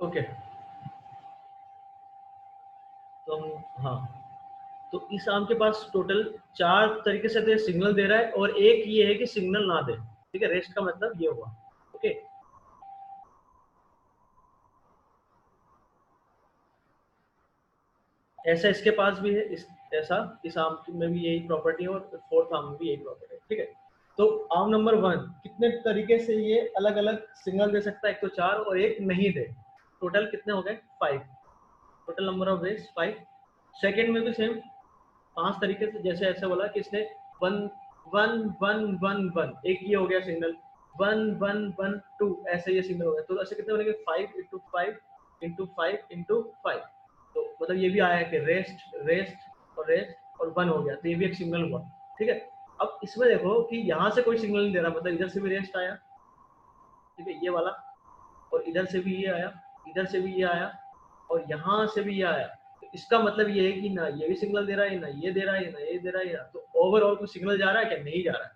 Okay, तो हम हाँ, तो इस आर्म के पास टोटल 4 तरीके से तो सिग्नल दे रहा है और एक ये है कि सिग्नल ना दे, ठीक है। रेस्ट का मतलब ये हुआ, ओके। ऐसा इसके पास भी है, ऐसा इस आर्म में भी यही प्रॉपर्टी है और फोर्थ आर्म में भी यही प्रॉपर्टी है, ठीक है। तो आर्म नंबर 1 कितने तरीके से ये अलग अलग सिग्नल दे सकता है, एक तो 4 और एक नहीं दे। टोटल कितने हो गए? 5। Total number of ways 5। Second में भी सेम 5 तरीके से, जैसे ऐसे बोला कि इसने 1 1 1 1 1, एक ये हो गया सिग्नल, 1 1 1 2, ऐसे ये सिग्नल हो गया। तो ऐसे कितने बनेंगे? 5 × 5 × 5 × 5। तो मतलब ये भी आया कि रेस्ट रेस्ट और रेस्ट और 1 हो गया, तो ये भी एक सिग्नल हुआ, ठीक है। अब इसमें देखो कि यहाँ से कोई सिग्नल नहीं दे रहा, मतलब इधर से भी रेस्ट आया, ठीक है, ये वाला, और इधर से भी ये आया, इधर से भी ये आया, और यहाँ से भी ये आया। तो इसका मतलब ये है कि ना ये भी सिग्नल दे रहा है, ना ये दे रहा है, ना ये दे रहा है। तो ओवरऑल कुछ सिग्नल जा रहा है क्या? नहीं जा रहा है।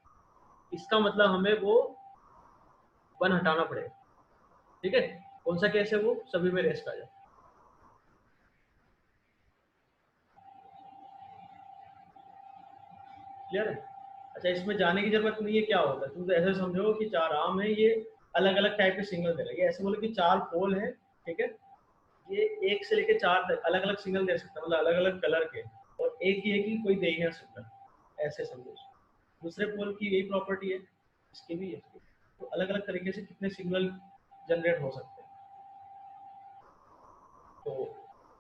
इसका मतलब हमें वो 1 हटाना पड़ेगा, ठीक है। कौन सा केस है वो? सभी में रेस्ट आ जाए। क्लियर है? अच्छा, इसमें जाने की जरूरत नहीं है। क्या होता है, तुम तो ऐसे समझो कि 4 आर्म है, ये अलग अलग टाइप के सिग्नल दे रहे हैं। ये ऐसे बोलो कि 4 पोल है, ठीक है। ये 1 से लेकर 4 तक अलग अलग सिग्नल दे सकता है, मतलब अलग अलग कलर के, और एक ही है कि कोई दे ही ना सिग्नल, ऐसे समझो। दूसरे पोल की यही प्रॉपर्टी है, इसकी भी, इसकी। तो अलग अलग तरीके से कितने सिग्नल जनरेट हो सकते हैं। तो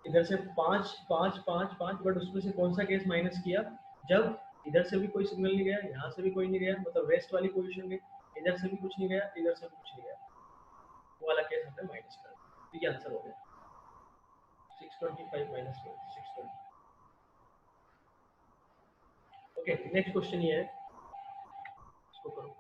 इधर से 5 5 5 5, बट उसमें से कौन सा केस माइनस किया? जब इधर से भी कोई सिग्नल नहीं गया, यहाँ से भी कोई नहीं गया, मतलब वेस्ट वाली पोजीशन गई, इधर से भी कुछ नहीं गया, इधर से भी कुछ नहीं गया, वो वाला केस हमने माइनस कर दिया। तो ये आंसर हो गया 625 माइनस 620। ओके, नेक्स्ट क्वेश्चन ये है, इसको करो।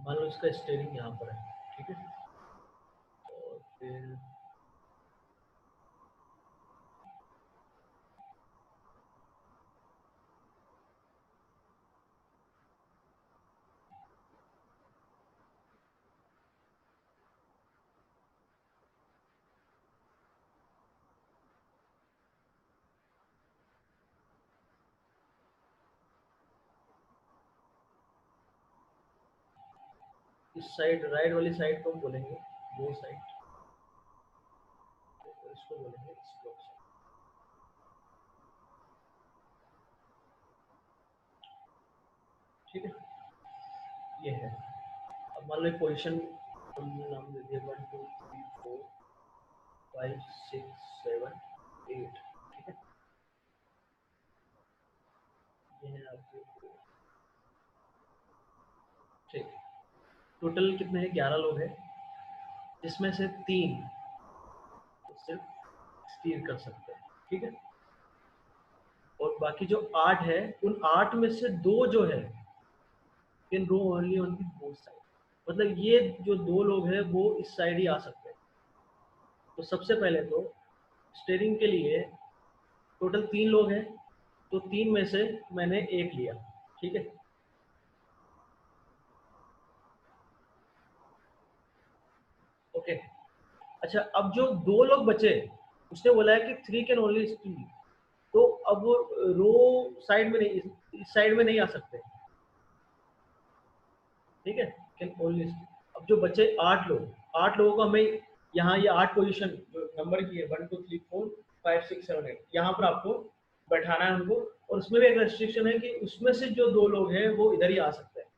मान लो इसका स्टेयरिंग यहाँ पर है, ठीक है, और फिर इस साइड राइट वाली साइड को हम बोलेंगे वो साइड, इसको बोलेंगे स्ट्रोक साइड, ठीक है, ये है। अब मान लो पोजीशन हमने नाम दे दिया 1 2 3 4 5 6 7 8, ठीक है, ये है आपके, ठीक। टोटल कितने हैं, 11 लोग हैं, जिसमें से 3 तो सिर्फ स्टीयर कर सकते हैं, ठीक है, और बाकी जो 8 है, उन 8 में से 2 जो है can row only on the both side, मतलब ये जो 2 लोग हैं वो इस साइड ही आ सकते हैं। तो सबसे पहले तो स्टीयरिंग के लिए टोटल 3 लोग हैं, तो 3 में से मैंने 1 लिया, ठीक है, ओके। अच्छा, अब जो 2 लोग बचे, उसने बोला है कि 3 कैन ओनली स्टील, तो अब वो रो साइड में नहीं, इस साइड में नहीं आ सकते, ठीक है, कैन ओनली। अब जो बचे 8 लोग, 8 लोगों को हमें यहाँ ये 8 पोजीशन जो नंबर की है 1 2 3 4 5 6 7 8, यहाँ पर आपको बैठाना है उनको, और उसमें भी एक रेस्ट्रिक्शन है कि उसमें से जो 2 लोग हैं वो इधर ही आ सकते हैं।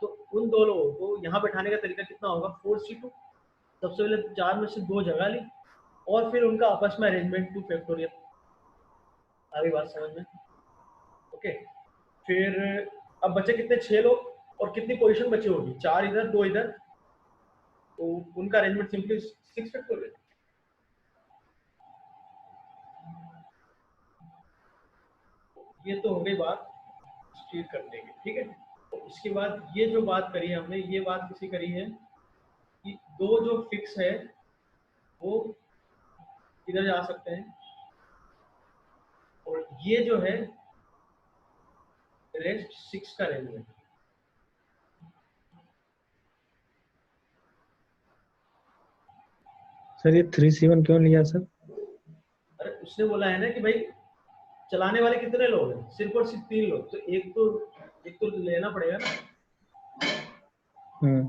तो उन 2 लोगों को यहाँ बैठाने का तरीका कितना होगा, 4C2, सबसे पहले 4 में से 2 जगह ली, और फिर उनका आपस में अरेंजमेंट 2 फैक्टोरियल, आगे बात समझ में, ओके। फिर अब बचे कितने, 6 लोग, और कितनी पोजीशन बची होगी, 4 इधर 2 इधर, तो उनका अरेंजमेंट सिंपली 6 फैक्टोरियल। ये तो हो गई बात स्टील करने की, ठीक है। तो इसके बाद ये जो बात करी है हमने, ये बात किसी करी है कि 2 जो फिक्स है वो इधर जा सकते हैं, और ये जो है रेस्ट 6 का अरेंजमेंट। सर ये 3C1 क्यों लिया सर? अरे उसने बोला है ना कि भाई चलाने वाले कितने लोग हैं, सिर्फ और सिर्फ 3 लोग, तो एक तो लेना पड़ेगा ना। हम्म।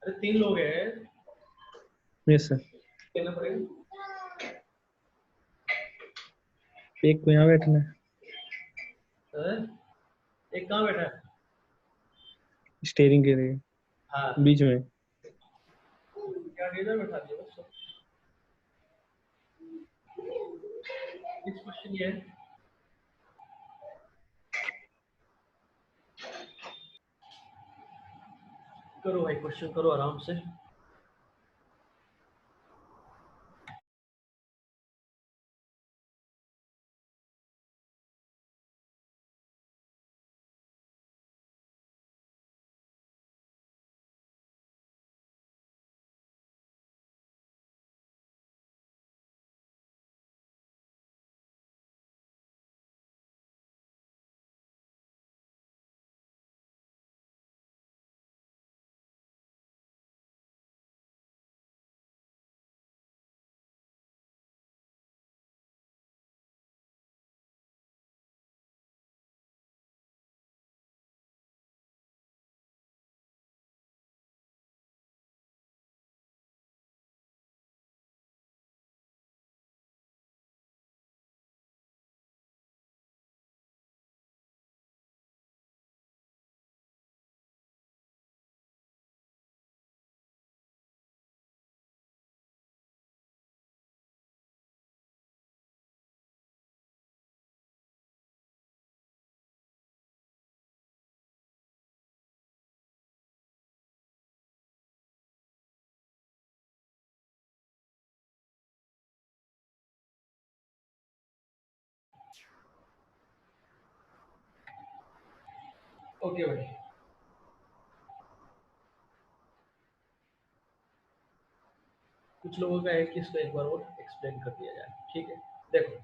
अरे 3 लोग हैं, यस सर। लेना पड़ेगा। एक को यहाँ बैठना है, हाँ? एक कहाँ बैठा है, स्टेयरिंग के लिए हाँ, बीच में। क्या इधर बैठा दिया बस। नेक्स्ट क्वेश्चन ये है, करो भाई क्वेश्चन करो आराम से। ओके भाई, कुछ लोगों का है कि इसको एक बार और एक्सप्लेन कर दिया जाए। ठीक है, देखो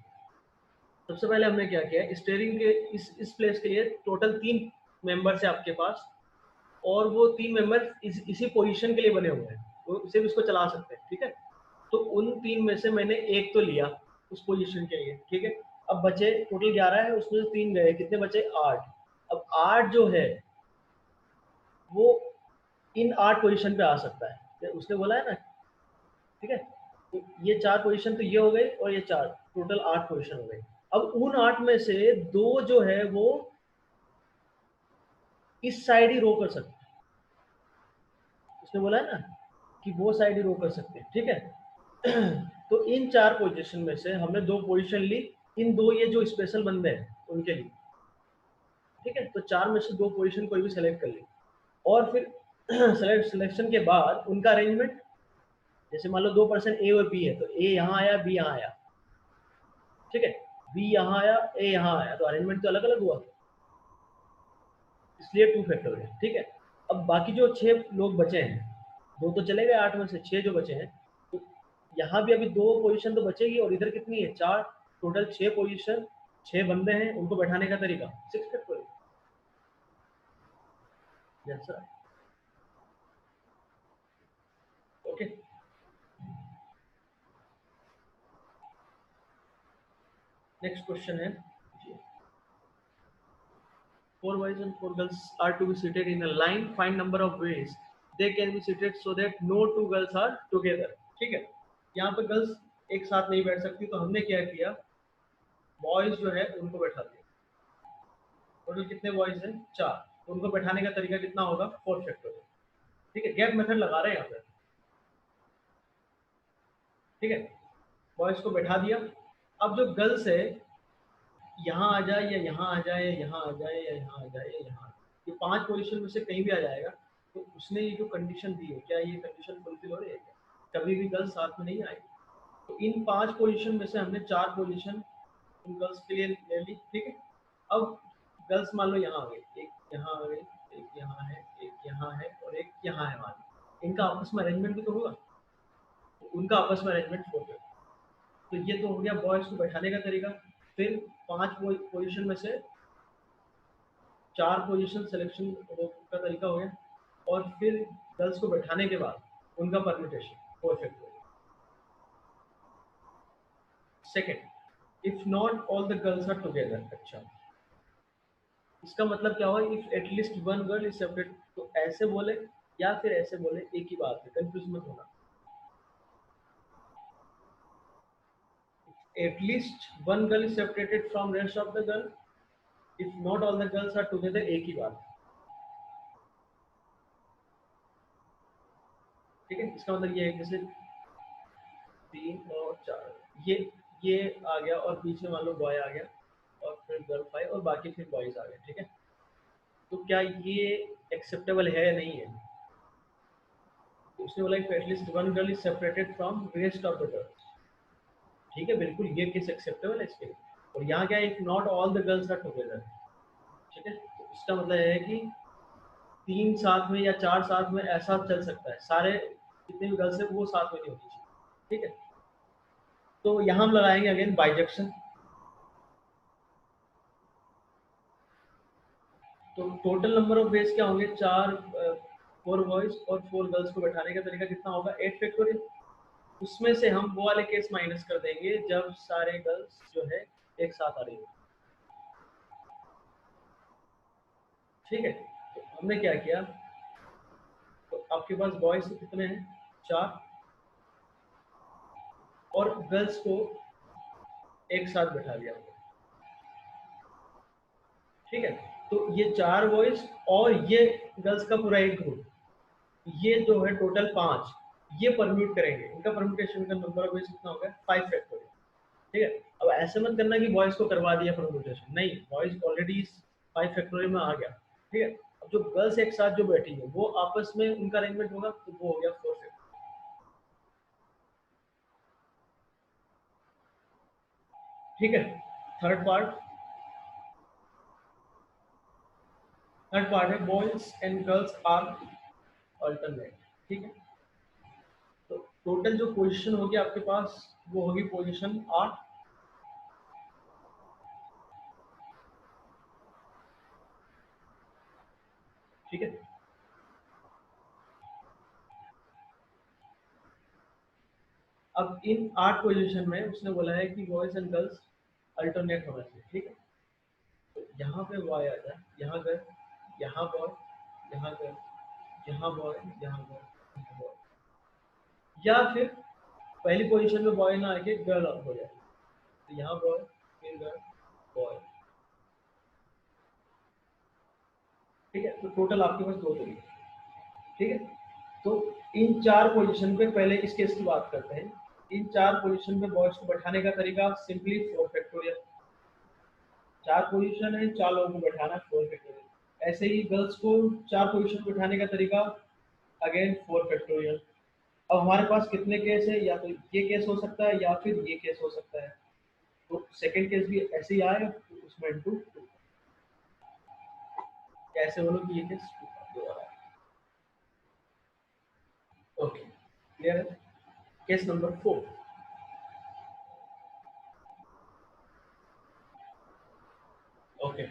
सबसे पहले हमने क्या किया, स्टीयरिंग के इस प्लेस के लिए टोटल 3 मेंबर्स है आपके पास, और वो 3 मेंबर इसी पोजीशन के लिए बने हुए हैं, वो सिर्फ इसको चला सकते हैं। ठीक है, तो उन 3 में से मैंने एक तो लिया उस पोजीशन के लिए। ठीक है, अब बचे टोटल 11 है, उसमें से 3 गए, कितने बचे 8। अब 8 जो है वो इन 8 पोजीशन पे आ सकता है, उसने बोला है ना। ठीक है, तो ये 4 पोजीशन तो ये हो गई, और ये 4, टोटल 8 पोजीशन हो गई। अब उन 8 में से 2 जो है वो इस साइड ही रो कर सकते हैं, उसने बोला है ना कि वो साइड ही रो कर सकते हैं। ठीक है, तो इन 4 पोजीशन में से हमने 2 पोजीशन ली, इन 2 ये जो स्पेशल बंदे हैं उनके लिए। ठीक है, तो 4 में से 2 पोजीशन कोई भी सेलेक्ट कर ली, और फिर सिलेक्शन के बाद उनका अरेंजमेंट, जैसे मान लो 2% ए और बी है, तो ए यहाँ आया, बी यहाँ आया। ठीक है, बी यहाँ आया, ए यहाँ आया, तो अरेंजमेंट तो अलग अलग हुआ, इसलिए 2 फैक्टर है। ठीक है, अब बाकी जो 6 लोग बचे हैं, 2 तो चले गए 8 में से, 6 जो बचे हैं, तो यहाँ भी अभी 2 पोजीशन तो बचेगी, और इधर कितनी है 4, टोटल 6 पोजीशन, 6 बंदे हैं, उनको बैठाने का तरीका 6 फैक्टर। जैसा ओके, नेक्स्ट क्वेश्चन है, 4 boys and 4 girls are to be seated in a line. Find number of ways they can be seated so that no 2 girls are together. ठीक है, यहाँ पे गर्ल्स एक साथ नहीं बैठ सकती, तो हमने क्या किया, बॉयज जो है उनको बैठा दिया। टोटल कितने बॉयज हैं 4, तो उनको बैठाने का तरीका कितना होगा 4 फैक्टर। ठीक है, गैप मेथड लगा रहे हैं यहाँ पे। ठीक है, बॉयज को बैठा दिया। अब जो गर्ल्स है, यहाँ आ जाए या यहाँ आ जाए, यहाँ आ जाए या यहाँ आ जाए, यहाँ, ये 5 पोजीशन में से कहीं भी आ जाएगा, तो उसने ये जो कंडीशन दी है, क्या ये कंडीशन फुलफिल हो रही है क्या, कभी भी गर्ल्स साथ में नहीं आएगी। तो इन 5 पोजीशन में से हमने 4 पोजीशन उन गर्ल्स के लिए ले ली। ठीक है, अब गर्ल्स मान लो यहाँ आ गई, एक यहाँ आ गई, एक यहाँ है, एक यहाँ है, और एक यहाँ है, मान लो इनका आपस में अरेंजमेंट भी तो होगा, तो उनका आपस में अरेंजमेंट हो गया। तो ये तो हो गया बॉयज को बैठाने का तरीका। फिर 5 पोजीशन में से 4 पोजीशन सिलेक्शन का तरीका हो गया, और फिर गर्ल्स को बैठाने के बाद उनका परम्यूटेशन परफेक्ट हो गया। Second, if not all the girls are together. अच्छा, इसका मतलब क्या हुआ, if at least one girl is separate, तो ऐसे बोले या फिर ऐसे बोले, एक ही बात है, कंफ्यूज मत होना। At least one girl is separated from rest of the girl, if not all the girls are together, एक ही बात। ठीक है, इसका मतलब ये है, जैसे 3 और 4, ये आ गया, और बीच में मान लो बॉय आ गया, और फिर गर्ल 5, और बाकी फिर बॉयज आ गए। ठीक है, तो क्या ये एक्सेप्टेबल है या नहीं है, तो उसने बोला कि at least one girl is separated from rest of the girls. ठीक है, बिल्कुल ये केस एक्सेप्टेबल है इसके लिए। और यहाँ क्या है, if not all the girls are together. ठीक है, तो इसका मतलब है कि 3 साथ में या 4 साथ में ऐसा चल सकता है, सारे जितने भी गर्ल्स है वो साथ में नहीं होनी चाहिए। ठीक है, तो यहाँ हम लगाएंगे अगेन बाइजेक्शन। तो टोटल नंबर ऑफ वेज क्या होंगे, 4 बॉयज और 4 गर्ल्स को बैठाने का तरीका कितना होगा 8 फैक्टोरियल। उसमें से हम वो वाले केस माइनस कर देंगे जब सारे गर्ल्स जो है एक साथ आ रही है। ठीक है, तो हमने क्या किया, तो आपके पास बॉयज कितने हैं 4, और गर्ल्स को एक साथ बैठा दिया। ठीक है, तो ये 4 बॉयज और ये गर्ल्स का पूरा एक ग्रुप, ये जो है टोटल 5, ये परम्यूट करेंगे, इनका परम्यूटेशन का नंबर ऑफ वेज कितना होगा 5 फैक्टोरियल। ठीक है, अब ऐसे मत करना कि बॉयज को करवा दिया परम्यूटेशन, नहीं, बॉयज ऑलरेडी 5 फैक्टोरियल में आ गया। ठीक है, अब जो गर्ल्स एक साथ जो बैठी है वो आपस में उनका अरेंजमेंट होगा, तो वो हो गया 4 फैक्टोरियल। ठीक है, third part, boys and girls are alternate. ठीक है, तो टोटल जो पोजीशन होगी आपके पास वो होगी पोजीशन 8। ठीक है, अब इन 8 पोजीशन में उसने बोला है कि बॉयज एंड गर्ल्स अल्टरनेट होना चाहिए। ठीक है, तो यहाँ पे बॉय आ जाए, यहाँ गर्ल, यहाँ बॉय, यहाँ गर्ल, यहाँ बॉय, यहाँ गर्ल, यहाँ बॉय, या फिर पहली पोजीशन में बॉय ना आके गर्ल हो जाए, तो यहाँ बॉय फिर गर्ल बॉय। ठीक है, तो टोटल आपके पास 2 तरीके। ठीक है, तो इन 4 पोजीशन पे पहले इस केस की बात करते हैं। इन 4 पोजीशन पे बॉयज को बैठाने का तरीका सिंपली 4 फैक्टोरियल। 4 पोजीशन है, 4 लोगों को बैठाना 4 फैक्टोरियल। ऐसे ही गर्ल्स को 4 पोजीशन पे बैठाने का तरीका अगेन 4 फैक्टोरियल। अब हमारे पास कितने केस है, या तो ये केस हो सकता है या फिर ये केस हो सकता है, तो सेकंड केस भी ऐसे ही आएगा, तो उसमें इनटू 2। कैसे बोलो कि ये केस 2 आ रहा है। ओके, क्लियर है। Case number 4। Okay,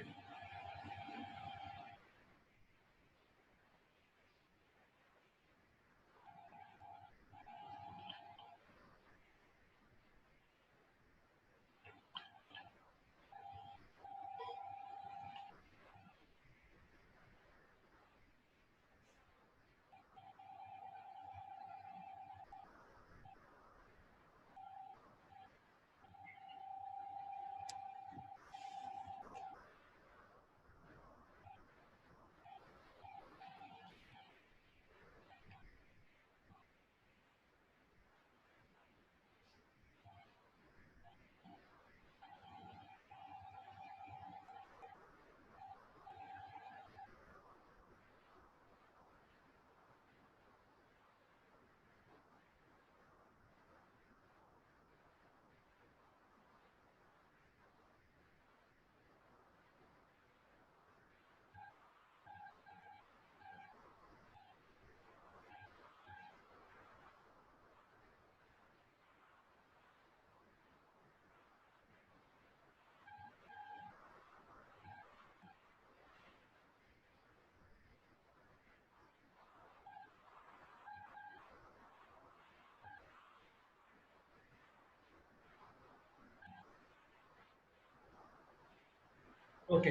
okay,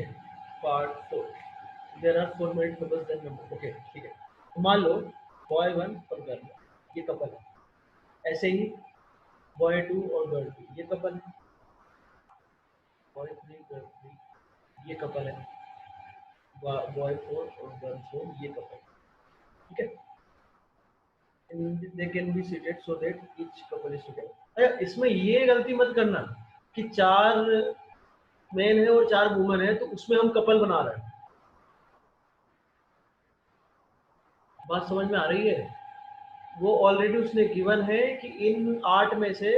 part 4। There are 4 married couples that number. Okay, ठीक है, तो मान लो बॉय 1 और गर्ल 1 ये कपल है। ऐसे ही बॉय 2 और गर्ल 2 ये कपल है। बॉय 3 गर्ल 3 ये कपल है। बॉय 4 और गर्ल 4 ये कपल है। ठीक है, दे can be seated so that each couple is together. इसमें ये गलती मत करना कि 4 मेन है और 4 वुमन है तो उसमें हम कपल बना रहे हैं। बात समझ में आ रही है? वो ऑलरेडी उसने गिवन है कि इन 8 में से,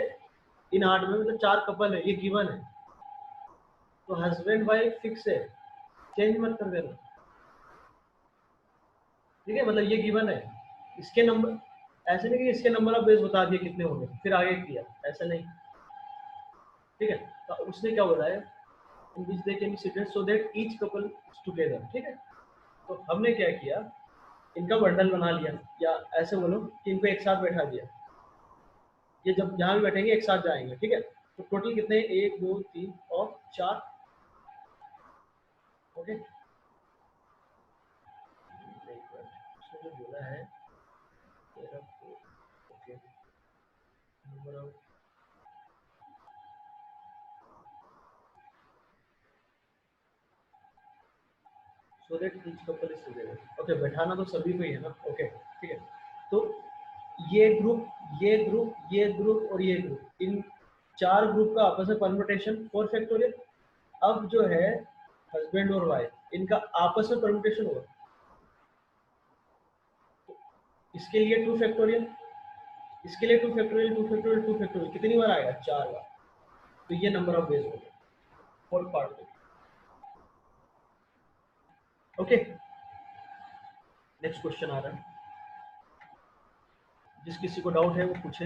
इन 8 में मतलब 4 कपल है, ये गिवन है, तो हस्बैंड वाइफ फिक्स है, चेंज मत कर देना। ठीक है, मतलब ये गिवन है, इसके नंबर, ऐसे नहीं कि इसके नंबर ऑफ बेस बता दिए कितने होंगे फिर आगे किया, ऐसा नहीं। ठीक है, तो उसने क्या बोला है, in which they can be seated so that each couple together. ठीक है, तो हमने क्या किया, इनका बंडल बना लिया, या ऐसे बोलो कि इनको एक साथ बैठा दिया। ये जब जहाँ भी बैठेंगे एक साथ जाएंगे। ठीक है, तो टोटल कितने, 1 2 3 और 4। ओके, उसने जो बोला है तेरा, okay, number of, so that each couple is together. Okay, बैठाना तो सभी को ही है ना। ओके, ठीक है, तो ये ग्रुप, ये ग्रुप, ये ग्रुप और ये ग्रुप, इन 4 ग्रुप का आपस में परम्यूटेशन 4 फैक्टोरियल। अब जो है हस्बैंड और वाइफ, इनका आपस में परम्यूटेशन होगा, इसके लिए 2 फैक्टोरियल, इसके लिए 2 फैक्टोरियल, 2 फैक्टोरियल, 2 फैक्टोरियल, कितनी बार आएगा, 4 बार। तो ये नंबर ऑफ बेस हो गया फोर्थ पार्ट में। ओके, नेक्स्ट क्वेश्चन आ रहा है, जिस किसी को डाउट है वो पूछे।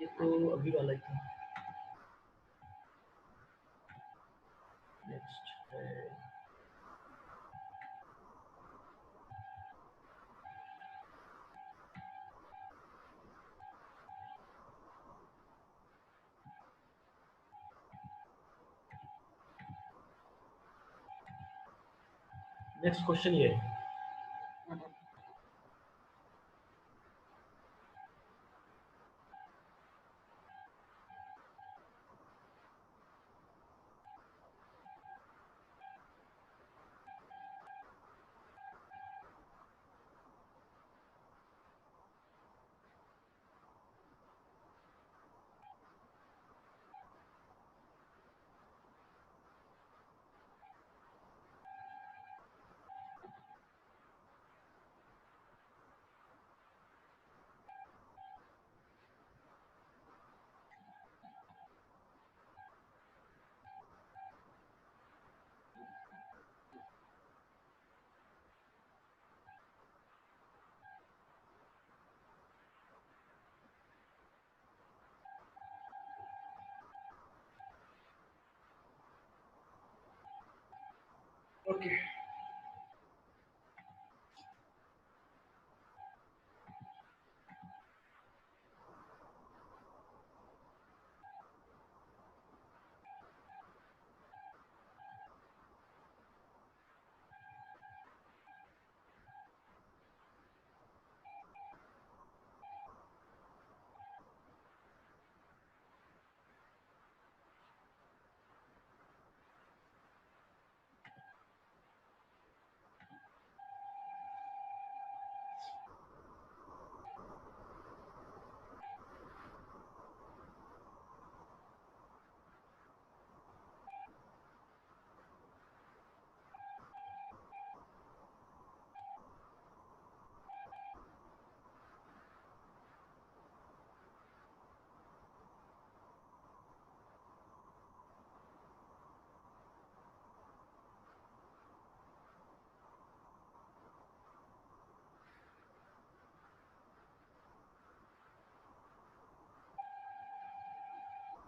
ये तो अभी वाला ही था। नेक्स्ट है नेक्स्ट क्वेश्चन ये है। ओके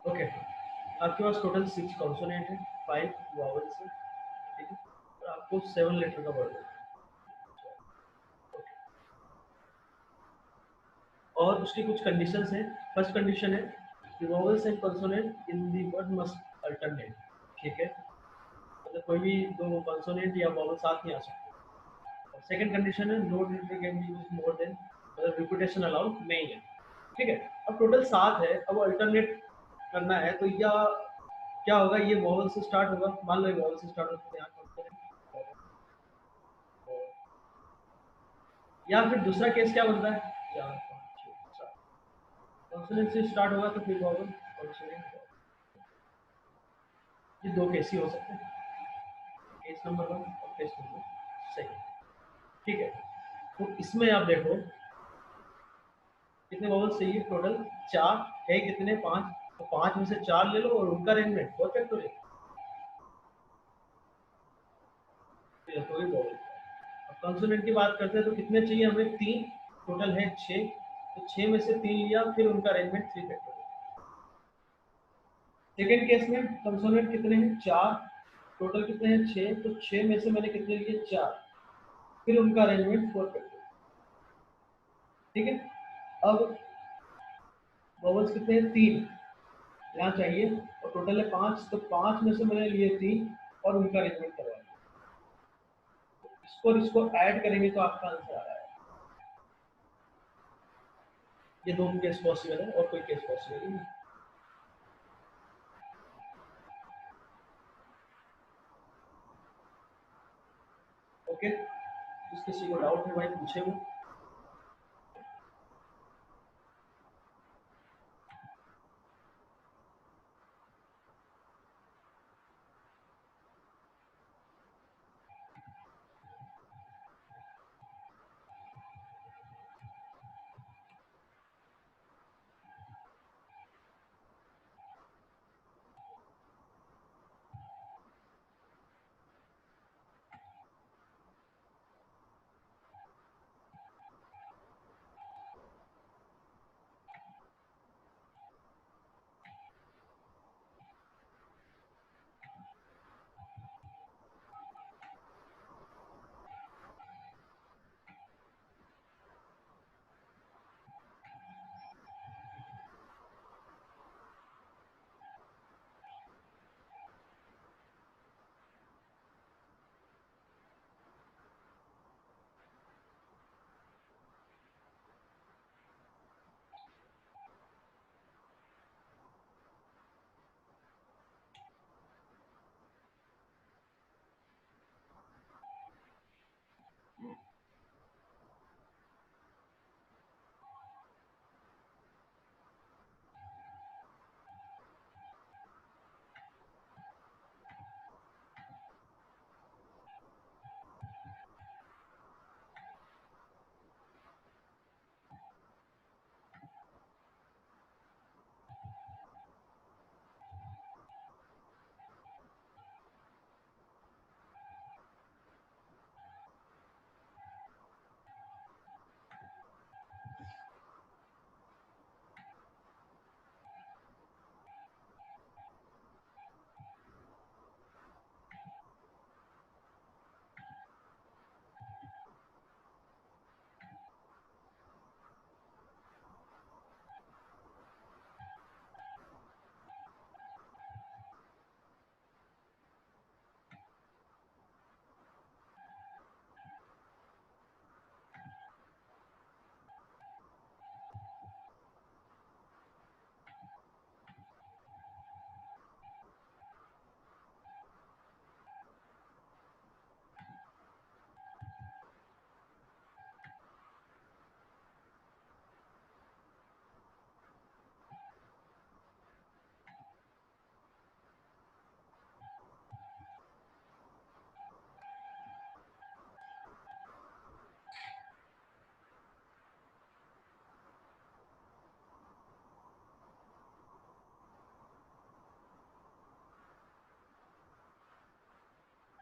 ओके, आपके पास टोटल 6 कॉन्सोनेंट है, 5 वॉवल्स है, ठीक है, और आपको 7 लेटर का वर्ड है। ओके, और उसकी कुछ कंडीशंस हैं। फर्स्ट कंडीशन है कि vowels and consonant in the word must alternate, ठीक है, मतलब कोई भी दो कॉन्सोनेंट या वॉवल साथ नहीं आ सकते। और सेकंड कंडीशन है no letter can be used more than, मतलब रिपीटेशन अलाउड नहीं है, ठीक है। अब टोटल 7 है, अब अल्टरनेट करना है तो या क्या होगा, ये वॉवल से स्टार्ट होगा, मान लो ये वॉवल से स्टार्ट होगा तो यहाँ consonant, या फिर दूसरा केस क्या बनता है, 4 5 6 7 कॉन्सोनेंट से स्टार्ट होगा तो फिर वॉवल कॉन्सोनेंट। ये दो केस ही हो सकते हैं, केस नंबर 1 और केस नंबर 2, ठीक है। तो इसमें आप देखो कितने वॉवल्स चाहिए टोटल, 4 है, कितने 5, तो 5 में से 4 ले लो और उनका अरेंजमेंट 4 फैक्टोरियल, फिर तो वही वॉवल। अब कॉन्सोनेंट की बात करते हैं तो कितने चाहिए हमें, 3, टोटल है 6, तो 6 में से 3 लिया, फिर उनका अरेंजमेंट 3 फैक्टोरियल। सेकेंड केस में कंसोनेंट कितने हैं, 4, टोटल कितने हैं 6, तो 6 में से मैंने कितने लिए, 4, फिर उनका अरेंजमेंट 4 करते हैं, ठीक है। अब वॉवल्स कितने हैं, 3 यहाँ चाहिए, और टोटल है 5, तो 5 में से मैंने लिए 3 और उनका अरेंजमेंट करवा लिया। इसको और इसको ऐड करेंगे तो आपका आंसर आ रहा है। ये दोनों केस पॉसिबल है और कोई केस पॉसिबल नहीं। ओके, जिस किसी को डाउट है भाई पूछे वो।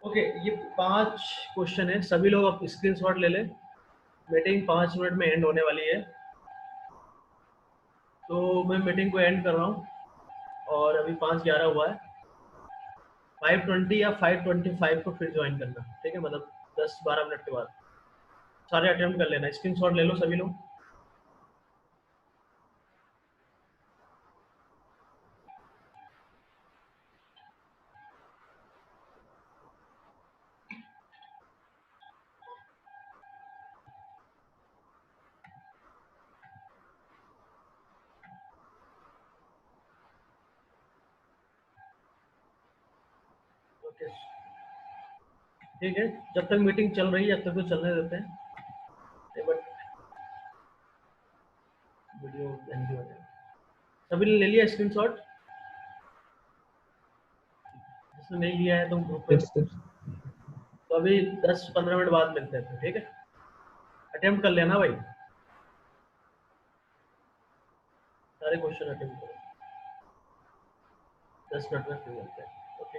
ओके, ये 5 क्वेश्चन है, सभी लोग अब स्क्रीनशॉट ले लें। मीटिंग 5 मिनट में एंड होने वाली है, तो मैं मीटिंग को एंड कर रहा हूँ। और अभी 5:11 हुआ है। 5:20 या 5:25 को फिर ज्वाइन करना, ठीक है, मतलब 10-12 मिनट के बाद सारे अटेम्प्ट कर लेना। स्क्रीनशॉट ले लो सभी लोग। ओके, ठीक है, जब तक मीटिंग चल रही है जब तक तो चलने देते हैं, बट वीडियो लेंदी हो जाएगा। सभी ने ले लिया स्क्रीनशॉट? जिसने नहीं लिया है तो ग्रुप में, यस सर। तो अभी 10-15 मिनट बाद मिलते हैं फिर, ठीक है। अटेम्प्ट कर लेना भाई, सारे क्वेश्चन अटेम्प्ट करो। 10 मिनट में फिर मिलते हैं, ओके।